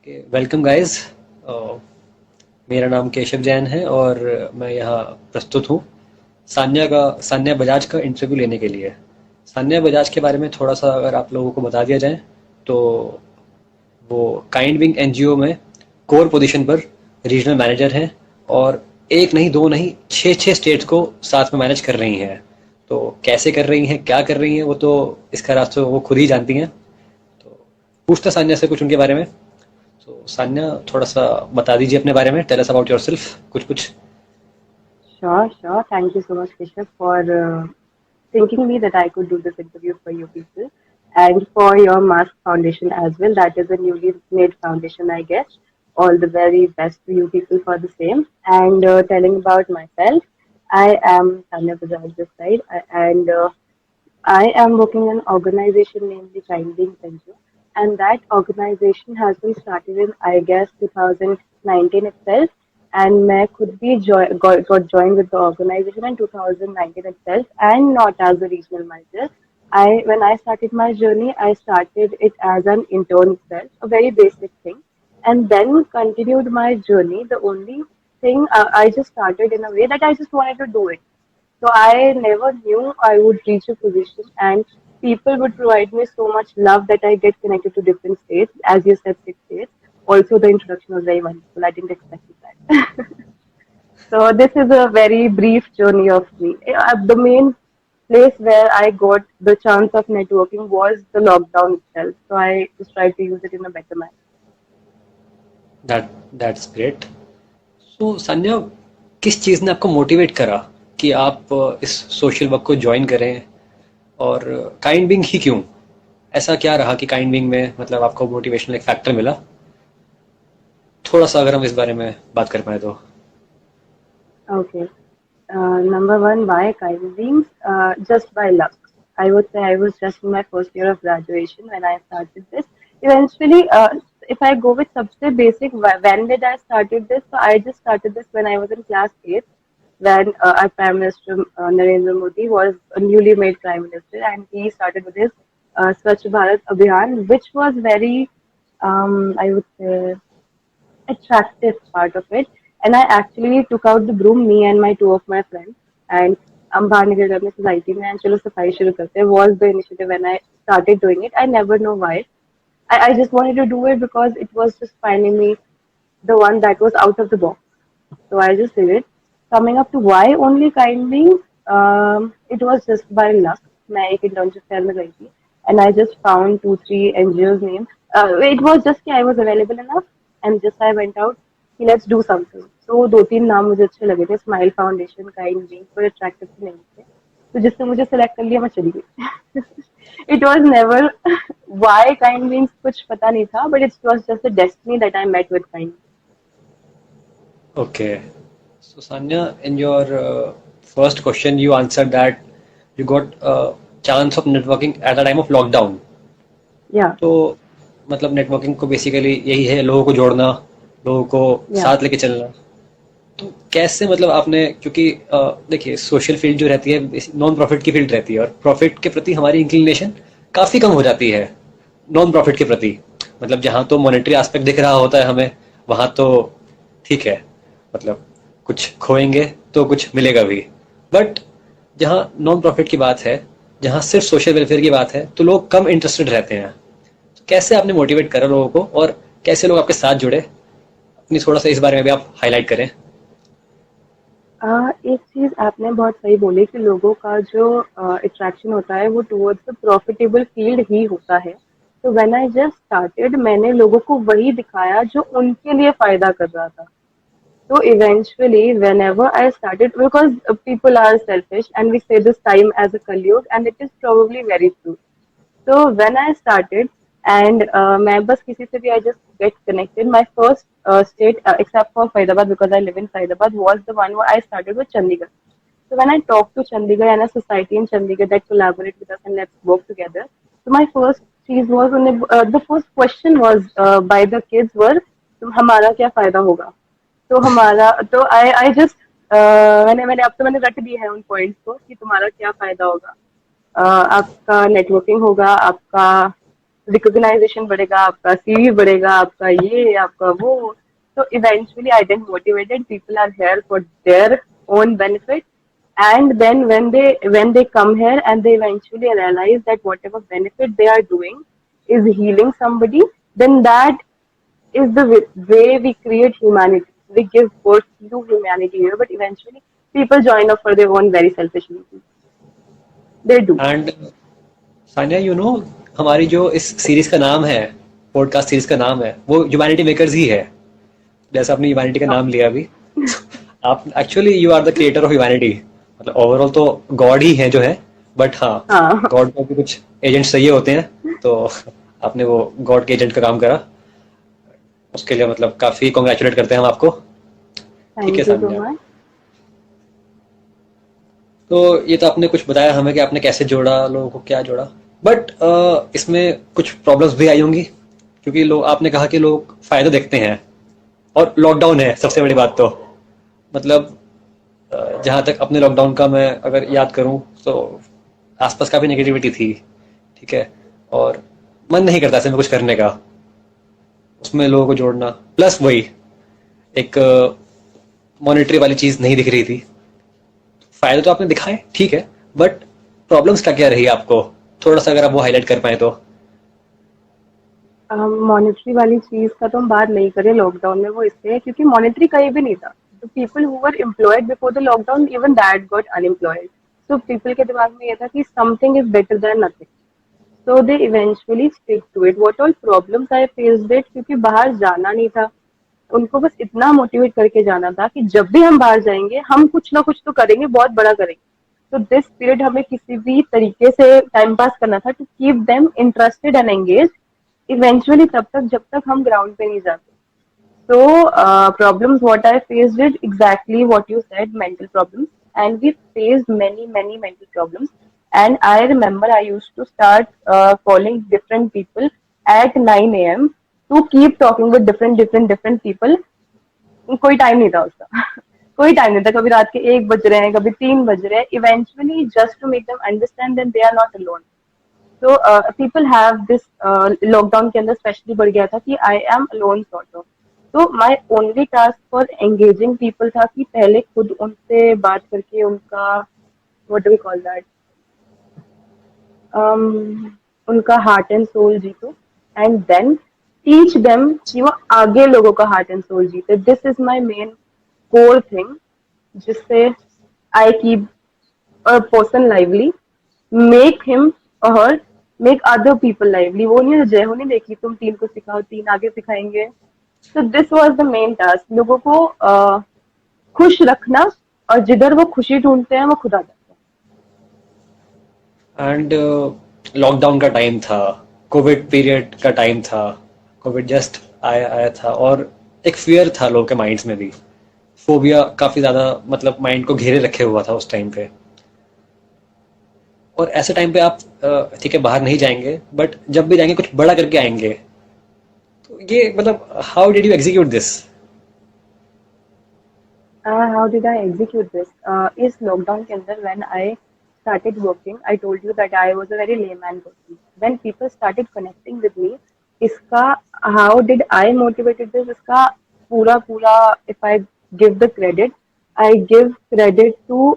Welcome guys. मेरा नाम केशव जैन है और मैं यहाँ प्रस्तुत हूँ सान्या बजाज का इंटरव्यू लेने के लिए। सान्या बजाज के बारे में थोड़ा सा अगर आप लोगों को बता दिया जाए तो वो काइंड विंग एनजीओ में कोर पोजीशन पर रीजनल मैनेजर हैं और एक नहीं दो नहीं छः छः स्टेट्स को साथ में मैनेज कर रही हैं। तो कैसे कर रही हैं, क्या कर रही हैं, वो तो इसका रास्ता वो खुद ही जानती हैं। तो पूछता सान्या से कुछ उनके बारे में। तो सान्या थोड़ा सा बता दीजिए अपने बारे में, टेल अस अबाउट योरसेल्फ कुछ कुछ। Sure, sure. Thank you so much, Keshav, for thinking me that I could do this interview for you people and for your Mask Foundation as well. That is a newly made foundation, I guess. All the very best to you people for the same. And telling about myself, I am Tanya Bajaj this side, and I am working in an organization named the Kind Being Center, and that organization has been started in, I guess, 2019 itself. And I could be got joined with the organization in 2019 itself, and not as a regional manager. When I started my journey, I started it as an intern itself, a very basic thing, and then continued my journey. The only thing I just started in a way that I just wanted to do it, so I never knew I would reach a position and people would provide me so much love that I get connected to different states. As you said, 6 states. Also, the introduction was very wonderful. I didn't expect that. So this is a very brief journey of me. The main place where I got the chance of networking was the lockdown itself. So I just tried to use it in a better manner. That that's great. So Sanya, किस चीज़ ने आपको motivate करा कि आप इस social work को join करें, और काइंड बिंग ही क्यों? ऐसा क्या रहा कि काइंड बिंग में मतलब आपको मोटिवेशनल एक फैक्टर मिला? थोड़ा सा अगर हम इस बारे में बात कर पाए तो। Okay. Number one, why kind beings? Just by luck. I would say I was just in my first year of graduation when I started this. Eventually, if I go with subse basic, when did I started this? So I just started this when I was in class 8, when our Prime Minister Narendra Modi was a newly made Prime Minister, and he started with his Swachh Bharat Abhiyan, which was very, I would say, attractive part of it. And I actually took out the broom, me and my two of my friends, and हम बाहर निकल गए अपने society में and चलो सफाई शुरू करते हैं was the initiative when I started doing it. I never know why. I just wanted to do it because it was just finding me the one that was out of the box. So I just did it. Coming up to why only kindly, it was just by luck. मैं एक internship fair में गई थी and I just found 2 3 NGOs name. It was just कि I was available enough and just I went out कि let's do something. So 2 3 नाम मुझे अच्छे लगे थे, Smile Foundation, Kind Being, थोड़े attractive से नहीं थे, तो जिसने मुझे select कर लिया मैं चली गई. It was never why Kind Beings कुछ पता नहीं था, but it was just a destiny that I met with Kind. Okay. So Sanya, in your first question, you answered that you got a chance of networking at the time of lockdown. Yeah, तो मतलब networking को basically यही है, लोगों को जोड़ना, लोगों को yeah. साथ लेके चलना। तो कैसे मतलब आपने, क्योंकि देखिए सोशल फील्ड जो रहती है नॉन प्रॉफिट की फील्ड रहती है और प्रॉफिट के प्रति हमारी इंक्लिनेशन काफ़ी कम हो जाती है नॉन प्रॉफिट के प्रति। मतलब जहाँ तो मॉनेटरी एस्पेक्ट दिख रहा होता है हमें, वहाँ तो ठीक है, मतलब कुछ खोएंगे तो कुछ मिलेगा भी। बट जहाँ नॉन प्रॉफिट की बात है, जहाँ सिर्फ सोशल वेलफेयर की बात है, तो लोग कम इंटरेस्टेड रहते हैं। तो कैसे आपने मोटिवेट करा लोगों को और कैसे लोग आपके साथ जुड़े, अपनी थोड़ा सा इस बारे में भी आप हाईलाइट करें। एक चीज आपने बहुत सही बोली कि लोगों का जो अट्रैक्शन होता है वो टुवर्ड्स द प्रॉफिटेबल फील्ड ही होता है. तो व्हेन आई जस्ट स्टार्टेड मैंने लोगों को वही दिखाया जो उनके लिए फायदा कर रहा था. So eventually, whenever I started, because people are selfish and we say this time as a Kalyug, and it is probably very true. So when I started, and मैं बस किसी से भी I just get connected. My first state, except for Faridabad, because I live in Faridabad, was the one where I started with Chandigarh. So when I talked to Chandigarh and a society in Chandigarh that collaborate with us and let's work together. So my first चीज was the first question was by the kids were हमारा क्या फायदा होगा. तो हमारा तो I just मैंने मैंने अब तो मैंने रट दिए हैं उन पॉइंट्स को कि तुम्हारा क्या फायदा होगा. आपका नेटवर्किंग होगा, आपका रिकॉग्नाइजेशन बढ़ेगा, आपका सीवी बढ़ेगा, आपका ये आपका वो. So eventually I get motivated. People are here for their own benefit. And then when they come here and they eventually realize that whatever benefit they are doing is healing somebody, then that is the way we create humanity. We give birth to humanity here, but eventually people join up for their own very selfish reasons. They do. And Sania, हमारी जो इस series का नाम है, podcast series का नाम है, वो ह्यूमैनिटी मेकर्स ही है. जैसे आपने ह्यूमैनिटी का नाम लिया अभी, आप actually you are the creator of humanity. मतलब ओवरऑल तो गॉड ही है जो है, बट हाँ, हाँ. गॉड को भी कुछ एजेंट्स चाहिए होते हैं, तो आपने वो गॉड के एजेंट का काम करा. उसके लिए मतलब काफी कॉन्ग्रेचुलेट करते हैं हम आपको. ठीक है Thank you so Sanya. much. तो ये तो आपने कुछ बताया हमें कि आपने कैसे जोड़ा, लोगों को क्या जोड़ा. बट इसमें कुछ प्रॉब्लम्स भी आई होंगी, क्योंकि लोग, आपने कहा कि लोग फायदा देखते हैं, और लॉकडाउन है सबसे बड़ी बात. तो मतलब जहाँ तक अपने लॉकडाउन का मैं अगर याद करूं, तो आसपास काफी नेगेटिविटी थी. ठीक है. और मन नहीं करता ऐसे में कुछ करने का, उसमें लोगों को जोड़ना, प्लस वही एक मॉनेटरी वाली चीज नहीं दिख रही थी. फायदे तो आपने दिखाए, ठीक है, बट प्रॉब्लम्स क्या क्या रही आपको, थोड़ा सा अगर आप वो हाईलाइट कर पाए तो. मॉनेटरी वाली चीज का तो हम बात नहीं करें लॉकडाउन में, वो इसलिए क्योंकि मॉनेटरी कहीं भी नहीं था. तो people who were employed before the lockdown, even that got unemployed. तो पीपल के दिमाग में ये था कि something is better than nothing. So they eventually stick to it. What all problems I faced it, क्योंकि बाहर जाना नहीं था. उनको बस इतना मोटिवेट करके जाना था कि जब भी हम बाहर जाएंगे हम कुछ ना कुछ तो करेंगे, बहुत बड़ा करेंगे. तो दिस पीरियड हमें किसी भी तरीके से टाइम पास करना था, to keep them interested and engage. Eventually तब तक जब तक हम ग्राउंड पे नहीं जाते. So problems what I faced is exactly what you said, mental problems, and we faced many mental problems. And I remember I used to start calling different people at 9 a.m. to keep talking with different people. कोई time नहीं था उसका. कोई time नहीं था. कभी रात के 1 बज रहे हैं, कभी 3 बज रहे हैं. Eventually just to make them understand that they are not alone. तो पीपल हैव दिस, लॉकडाउन के अंदर स्पेशली बढ़ गया था कि I am alone sort of. तो my only task for engaging people था कि पहले खुद उनसे बात करके उनका, what do we call that, उनका हार्ट एंड सोल जीतो. एंड देन टीच देम कि वो आगे लोगों का हार्ट एंड सोल जीते. This is my main core thing, जिससे I keep a person lively, make him or her, make other people lively. वो नहीं, जय हो नहीं देखी, तुम 3 को सिखाओ 3 आगे सिखाएंगे. तो this was the main task, लोगों को खुश रखना. और जिधर वो खुशी ढूंढते हैं वो खुद आ जाते एंड लॉकडाउन का टाइम था, कोविड पीरियड का टाइम था, कोविड जस्ट आया आया था, और एक फियर था लोगों के माइंड्स में भी. फोबिया काफी ज्यादा, मतलब माइंड को घेरे रखे हुआ था उस टाइम पे. और ऐसे टाइम पे आप ठीक है बाहर नहीं जाएंगे, बट जब भी जाएंगे कुछ बड़ा करके आएंगे. तो ये मतलब how did you execute this. हैं. How did I execute this? इस लॉकडाउन के अंदर when I started working, I told you that I was a very layman person. When people started connecting with me, इसका how did I motivated this? इसका पूरा if I give the credit, I give credit to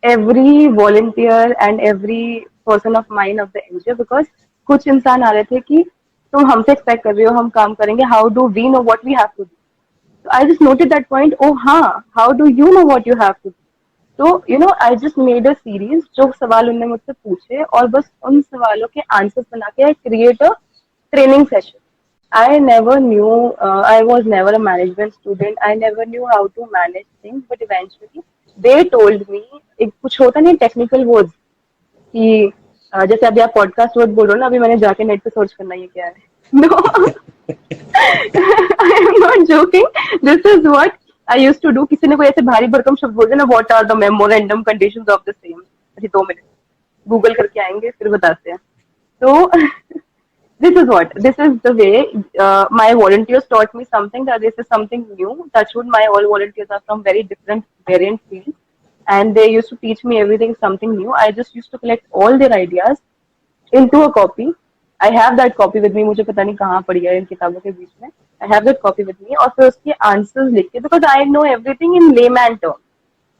every volunteer and every person of mine of the NGO, because कुछ इंसान आ रहे थे कि तुम हमसे एक्सपेक्ट कर रहे हो, हम काम करेंगे, how do we know what we have to do? So I just noted that point. Oh हाँ, how do you know what you have to do? तो I just made a series, जो सवाल उनने मुझसे पूछे और बस उन सवालों के आंसर्स बना के I create a training session. I never knew, I was never a management student. I never knew how to manage things, but eventually they told me, एक कुछ होता नहीं टेक्निकल वर्ड्स कि जैसे अभी आप पॉडकास्ट वर्ड बोल रहे हो ना, अभी मैंने जाके नेट पे सर्च करना ये क्या है. No, I am not joking. This is what I used to do. किसी ने कोई ऐसे भारी भरकम शब्द बोल देना, what are the memorandum conditions of the same? अभी 2 मिनट गूगल करके आएंगे फिर बताते हैं. तो this is the way my volunteers taught me something, that this is something new. Touchwood, my all volunteers are from very different variant fields, and they used to teach me everything something new. I just used to collect all their ideas into a copy. I have that copy with मी, मुझे पता नहीं कहाँ पड़ी है इन किताबों के बीच में, I have that copy with me, और फिर उसके आंसर्स लिख के, because I know everything in layman term,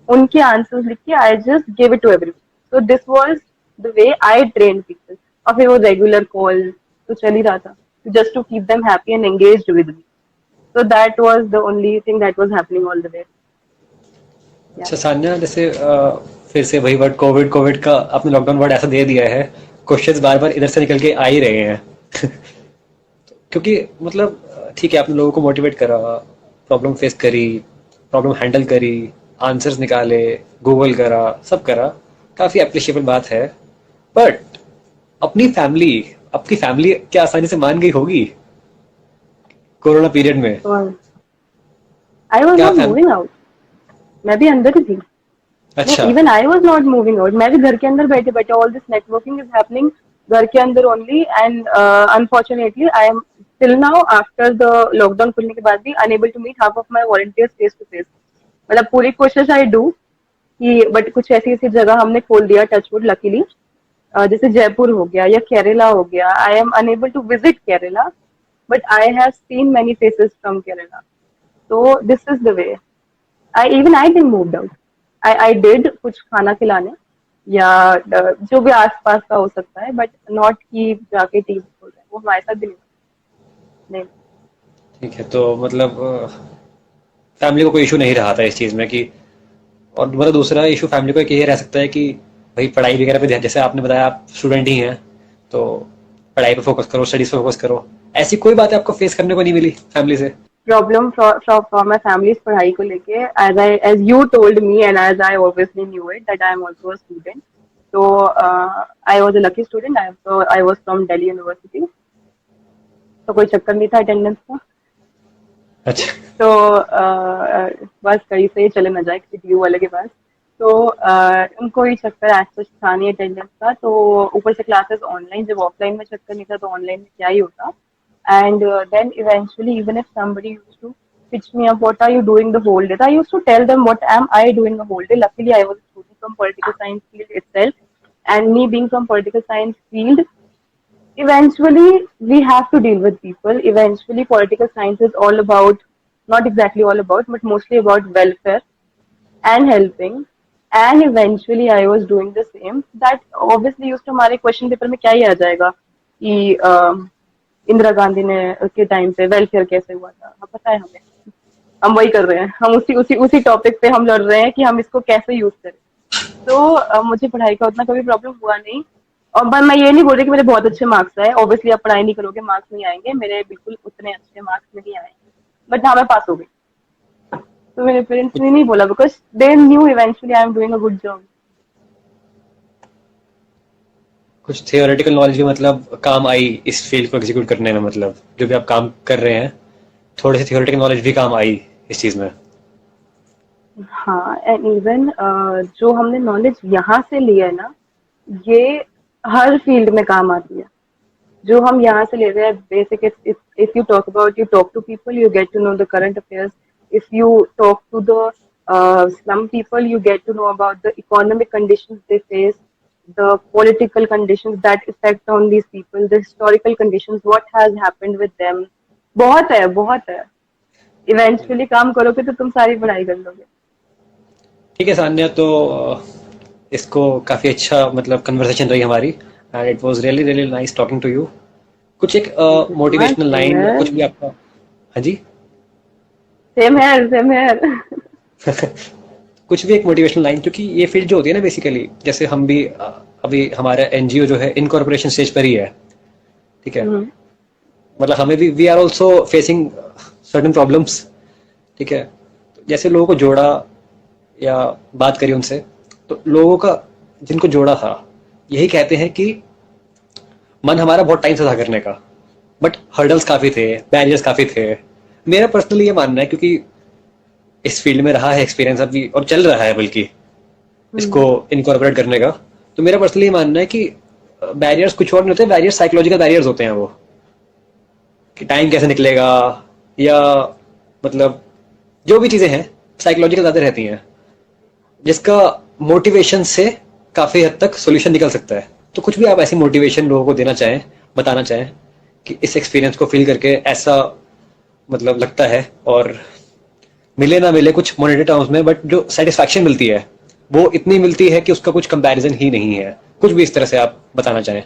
उनके आंसर्स लिख के I just give it to everyone. So this was the way I train people. और फिर वो रेगुलर कॉल तो चल ही रहा था, just to keep them happy and engaged with me. So that was the only thing that was happening all the way. Yeah. अच्छा सान्या, जैसे फिर से वही वर्ड कोविड, कोविड का आपने लॉकडाउन वर्ड ऐसा दे दिया है, क्वेश्चंस बार बार इधर से निकल के आ ही रहे हैं। क्योंकि मतलब ठीक है, आपने लोगों को मोटिवेट करा, प्रॉब्लम फेस करी, प्रॉब्लम हैंडल करी, आंसर्स निकाले, गूगल करा, सब करा, काफ़ी अप्रिशिएबल बात है। बट अपनी फैमिली, आपकी फैमिली क्या आसानी से मान गई होगी कोरोना पीरियड में? So I was क्या not फैम moving out. मैं भी अंदर ही थी। No, अच्छा, even I was not moving out. मैं भी घर के अंदर बैठे बैठे, all this networking is happening घर के अंदर only, and unfortunately I am till now after the lockdown खुलने के बाद भी unable to meet half of my volunteers face to face। मतलब पूरी कोशिश I do कि, बट कुछ ऐसी ऐसी जगह हमने खोल दिया टचवुड लकीली, जैसे जयपुर हो गया या केरला हो गया, I am unable to visit Kerala, but I have seen many faces from Kerala. तो this is the way, I didn't move out. I did कुछ खाना खिलाने या जो भी आसपास का हो सकता है, बट नॉट कि जाके टीम खोल रहे हैं, वो हमारे साथ भी नहीं। ठीक है। तो मतलब फैमिली को कोई इशू नहीं रहा था इस चीज़ में कि, और मतलब दूसरा इशू फैमिली को एक ये रह सकता है कि भाई पढ़ाई वगैरह पे ध्यान, जैसे आपने बताया आप स्टूडेंट ही हैं, तो पढ़ाई पे फोकस करो, स्टडीज पे फोकस करो, ऐसी कोई बात आपको फेस करने को नहीं मिली फैमिली से? प्रॉब्लम फ्रॉम माई फैमिली पढ़ाई को लेके, as you told me and as I obviously knew it that I am also a student. तो I was a lucky student, I was from Delhi university, तो कोई चक्कर नहीं था अटेंडेंस का। अच्छा। तो बस कहीं से चले न जाए किसी टीयू वाले के पास। तो उनको ही चक्कर एज सच था नहीं अटेंडेंस का, तो ऊपर से क्लासेस ऑनलाइन, जब ऑफलाइन में चक्कर नहीं था तो ऑनलाइन में क्या ही होता। And then eventually even if somebody used to pitch me up, what are you doing the whole day? I used to tell them what am I doing the whole day. Luckily, I was a student from political science field itself, and me being from political science field, eventually we have to deal with people. Eventually, political science is all about, not exactly all about, but mostly about welfare and helping. And eventually I was doing the same. That obviously used to, हमारे question paper में क्या ही आ जाएगा कि इंदिरा गांधी ने के time पे welfare कैसे हुआ था, हाँ, पता है हमें, हम वही कर रहे हैं, हम उसी टॉपिक पे हम लड़ रहे हैं कि हम इसको कैसे यूज करें। तो मुझे पढ़ाई का उतना कभी प्रॉब्लम हुआ नहीं। और मैं ये नहीं बोल रही कि मेरे बहुत अच्छे मार्क्स आए, ऑब्वियसली आप पढ़ाई नहीं करोगे मार्क्स नहीं आएंगे, मेरे बिल्कुल उतने अच्छे मार्क्स नहीं आए, बट हाँ मैं पास हो गई। तो मेरे पेरेंट्स ने नहीं बोला, because they knew eventually I am doing a good job. कुछ थियोरेटिकल नॉलेज भी मतलब काम आई इस फील्ड को एग्जीक्यूट करने में? मतलब जो भी आप काम कर रहे हैं, थोड़ी सी थियोरेटिकल नॉलेज भी काम आई इस चीज़ में? हाँ, एंड इवन जो हमने नॉलेज यहाँ से लिया है ना, ये हर फील्ड में काम आती है। जो हम यहाँ से ले रहे हैं, basic, if you talk about, you talk to people, you get to know the current affairs. If you talk to the some people, you get to know about the economic conditions they face, the political conditions that affect on these people, the historical conditions, what has happened with them. बहुत है, बहुत है। Eventually काम करोगे तो तुम सारी पढ़ाई कर लोगे। ठीक है सान्या, तो इसको काफ़ी अच्छा मतलब कन्वर्सेशन रही हमारी, and it was really really nice talking to you. कुछ एक thank you so much. Motivational line या कुछ भी आपका? हाँ जी। Same here, same here. कुछ भी एक मोटिवेशनल लाइन, क्योंकि ये फील्ड जो होती है ना, बेसिकली जैसे हम भी अभी हमारा एनजीओ जो है इनकॉर्पोरेशन स्टेज पर ही है, ठीक है? मतलब हमें भी we are also facing certain problems, ठीक है? तो जैसे लोगों को जोड़ा या बात करी उनसे, तो लोगों का जिनको जोड़ा था यही कहते हैं कि मन हमारा बहुत टाइम से था करने का, बट हर्डल्स काफ़ी थे, बैरियर्स काफ़ी थे। मेरा पर्सनली ये मानना है, क्योंकि इस फील्ड में रहा है एक्सपीरियंस अभी और चल रहा है बल्कि इसको इनकॉर्पोरेट करने का, तो मेरा पर्सनली ये मानना है कि बैरियर्स कुछ और नहीं होते, बैरियर्स साइकोलॉजिकल बैरियर्स होते हैं। वो कि टाइम कैसे निकलेगा, या मतलब जो भी चीज़ें हैं साइकोलॉजिकल ज़्यादा रहती हैं, जिसका मोटिवेशन से काफ़ी हद तक सोल्यूशन निकल सकता है। तो कुछ भी आप ऐसी मोटिवेशन लोगों को देना चाहें बताना चाहें कि इस एक्सपीरियंस को फील करके ऐसा मतलब लगता है, और मिले ना मिले कुछ मॉनेटरी टर्म्स में, बट जो सेटिस्फैक्शन मिलती है वो इतनी मिलती है कि उसका कुछ कंपैरिजन ही नहीं है। कुछ भी इस तरह से आप बताना चाहें।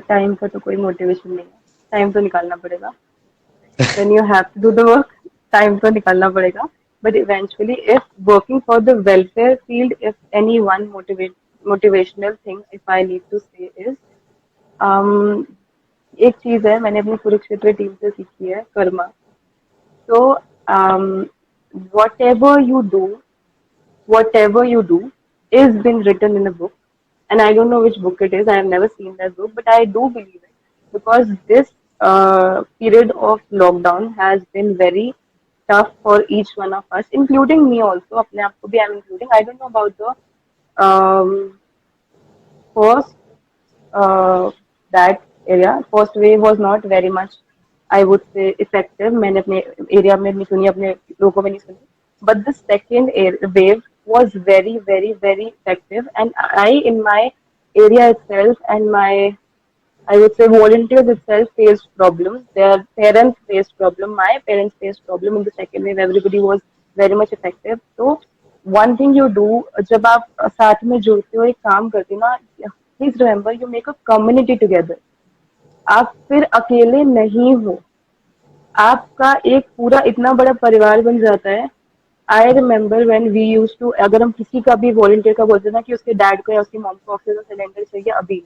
टाइम का तो कोई मोटिवेशन नहीं है, टाइम तो निकालना पड़ेगा। when you have to do the work, time तो निकालना पड़ेगा। But eventually, if working for the welfare field, if any one motivational thing, if I need to say is, um, एक चीज है मैंने अपनी कुरुक्षेत्र टीम से सीखी है, Karma. So, whatever you do, whatever you do is been written in a book, and I don't know which book it is. I have never seen that book, but I do believe it because this period of lockdown has been very tough for each one of us, including me also. अपने आप को भी I'm including. I don't know about the first that area. First wave was not very much, I would say, effective. मैंने अपने area में नहीं सुनी, अपने लोगों में नहीं सुनी. But the second wave was very, very, very effective. And I, in my area itself, and my, I would say, volunteers itself faced problems. Their parents faced problem. My parents faced problem in the second wave. Everybody was very much effective. So one thing you do, जब आप साथ में जुड़ते हो एक काम करते हो ना, please remember you make a community together. आप फिर अकेले नहीं हो, आपका एक पूरा इतना बड़ा परिवार बन जाता है। I remember when we used to, अगर हम किसी का भी वॉलंटियर का बोलते ना कि उसके डैड को या उसकी मॉम को ऑक्सीजन सिलेंडर चाहिए अभी,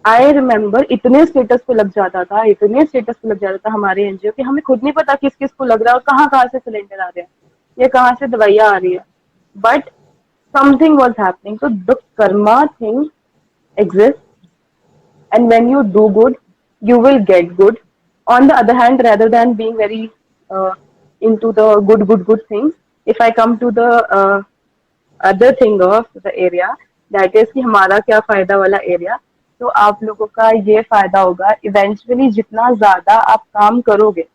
आई रिमेम्बर इतने स्टेटस पे लग जाता था, इतने स्टेटस पे लग जाता था हमारे एनजीओ कि हमें खुद नहीं पता किस किस को लग रहा है और कहाँ कहाँ से सिलेंडर आ रहे हैं या कहाँ से दवाइयाँ आ रही है, बट समथिंग वॉज हैपनिंग। तो the Karma thing exists, and when you do good you will get good. On the other hand, rather than being very into the good things, if I come to the other thing of the area, that is कि हमारा क्या फायदा वाला area, तो आप लोगों का ये फायदा होगा इवेंचुअली जितना ज्यादा आप काम करोगे,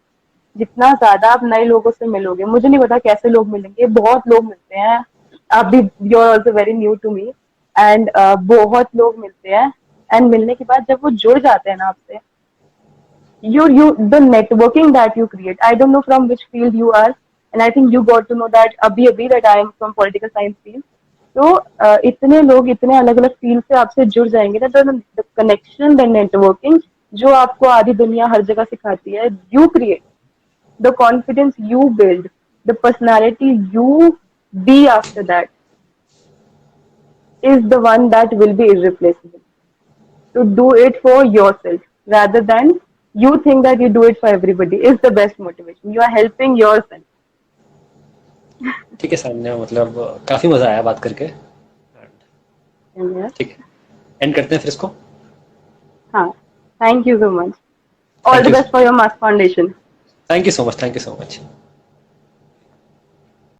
जितना ज्यादा आप नए लोगों से मिलोगे, मुझे नहीं पता कैसे लोग मिलेंगे, बहुत लोग मिलते हैं, आप भी, you are also very new to me, and बहुत लोग मिलते हैं, एंड मिलने के बाद जब वो जुड़ जाते हैं ना आपसे, you the networking that you create, I don't know from which field you are, and I think you got to know that abhi that I am from political science field. तो इतने लोग इतने अलग अलग फील्ड से आपसे जुड़ जाएंगे ना, तो द कनेक्शन, द नेटवर्किंग जो आपको आधी दुनिया हर जगह सिखाती है, you create the confidence, you build the personality, you be after that is the one that will be irreplaceable. To do it for yourself rather than you think that you do it for everybody is the best motivation. You are helping yourself. ठीक है सान्या, मतलब काफी मजा आया बात करके। Yeah. ठीक है, एंड करते हैं फिर इसको। हाँ, thank you so much. All thank the you, best for your mass foundation. Thank you so much, thank you so much.